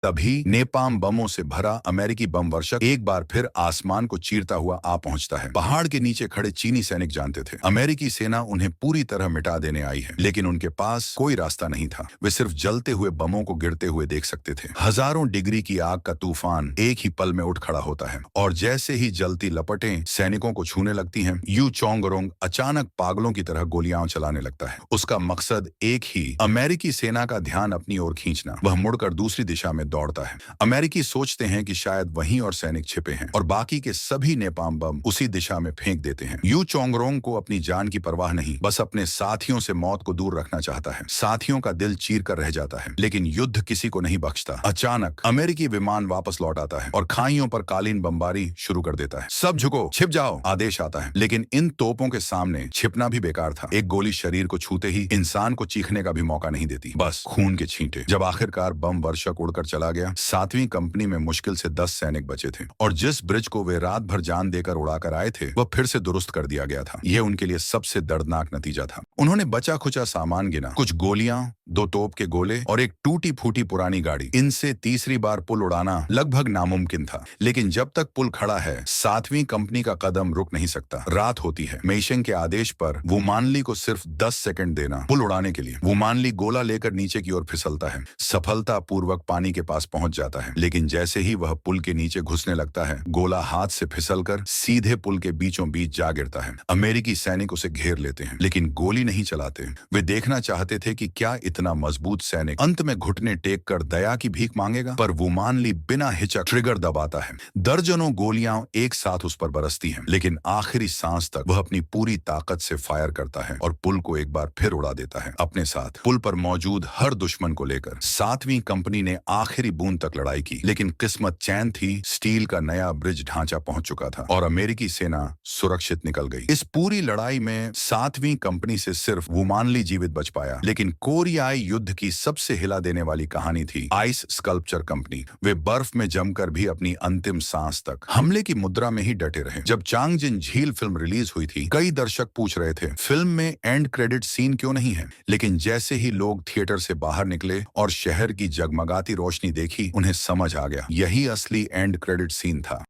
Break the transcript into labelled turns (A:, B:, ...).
A: तभी नेपाम बमों से भरा अमेरिकी बम वर्षक एक बार फिर आसमान को चीरता हुआ आ पहुंचता है। पहाड़ के नीचे खड़े चीनी सैनिक जानते थे अमेरिकी सेना उन्हें पूरी तरह मिटा देने आई है, लेकिन उनके पास कोई रास्ता नहीं था। वे सिर्फ जलते हुए बमों को गिरते हुए देख सकते थे। हजारों डिग्री की आग का तूफान एक ही पल में उठ खड़ा होता है और जैसे ही जलती लपटें सैनिकों को छूने लगती हैं, यू चोंगरोंग अचानक पागलों की तरह गोलियां चलाने लगता है। उसका मकसद एक ही, अमेरिकी सेना का ध्यान अपनी ओर खींचना। वह मुड़कर दूसरी दिशा में दौड़ता है। अमेरिकी सोचते हैं कि शायद वहीं और सैनिक छिपे हैं और बाकी के सभी नेपाम बम उसी दिशा में फेंक देते हैं। यू चोंगरोंग को अपनी जान की परवाह नहीं, बस अपने साथियों से मौत को दूर रखना चाहता है। साथियों का दिल चीर कर रह जाता है, लेकिन युद्ध किसी को नहीं बख्शता। अचानक अमेरिकी विमान वापस लौट आता है और खाइयों पर कालीन बमबारी शुरू कर देता है। सब झुको, छिप जाओ, आदेश आता है। लेकिन इन तोपों के सामने छिपना भी बेकार था। एक गोली शरीर को छूते ही इंसान को चीखने का भी मौका नहीं देती, बस खून के छींटे। जब आखिरकार बम वर्षक उड़कर चला गया, 7वीं कंपनी में मुश्किल से 10 सैनिक बचे थे और जिस ब्रिज को वे रात भर जान देकर उड़ाकर आए थे वह फिर से दुरुस्त कर दिया गया था। यह उनके लिए सबसे दर्दनाक नतीजा था। उन्होंने बचा खुचा सामान गिना, कुछ गोलियां, 2 तोप के गोले और एक टूटी फूटी पुरानी गाड़ी। इनसे तीसरी बार पुल उड़ाना लगभग नामुमकिन था, लेकिन जब तक पुल खड़ा है 7वीं कंपनी का कदम रुक नहीं सकता। रात होती है। मेइशेंग के आदेश पर वुमानली को सिर्फ 10 सेकंड देना पुल उड़ाने के लिए। वुमानली गोला लेकर नीचे की ओर फिसलता है, सफलतापूर्वक पानी के पास पहुंच जाता है, लेकिन जैसे ही वह पुल के नीचे घुसने लगता है, गोला हाथ से फिसलकर सीधे पुल के बीचों बीच जा गिरता है। अमेरिकी सैनिक उसे घेर लेते हैं, लेकिन गोली नहीं चलाते। वे देखना चाहते थे कि क्या इतना मजबूत सैनिक अंत में घुटने टेक कर दया की भीख मांगेगा, पर वुमानली बिना हिचक ट्रिगर दबाता है। दर्जनों गोलियां एक साथ उस पर बरसती हैं, लेकिन आखिरी सांस तक वह अपनी पूरी ताकत से फायर करता है और पुल को एक बार फिर उड़ा देता है अपने साथ। पुल पर मौजूद हर दुश्मन को लेकर 7वीं कंपनी ने आखिरी बूंद तक लड़ाई की, लेकिन किस्मत चैन थी, स्टील का नया ब्रिज ढांचा पहुंच चुका था और अमेरिकी सेना सुरक्षित निकल गई। इस पूरी लड़ाई में 7वीं कंपनी से सिर्फ वुमानली जीवित बच पाया। लेकिन कोरियाई युद्ध की सबसे हिला देने वाली कहानी थी आइस स्कल्पचर कंपनी। वे बर्फ में जमकर भी अपनी अंतिम सांस तक हमले की मुद्रा में ही डटे रहे। जब चांगजिन झील फिल्म रिलीज हुई थी, कई दर्शक पूछ रहे थे फिल्म में एंड क्रेडिट सीन क्यों नहीं है, लेकिन जैसे ही लोग थिएटर से बाहर निकले और शहर की जगमगाती रोशनी देखी, उन्हें समझ आ गया यही असली एंड क्रेडिट सीन था।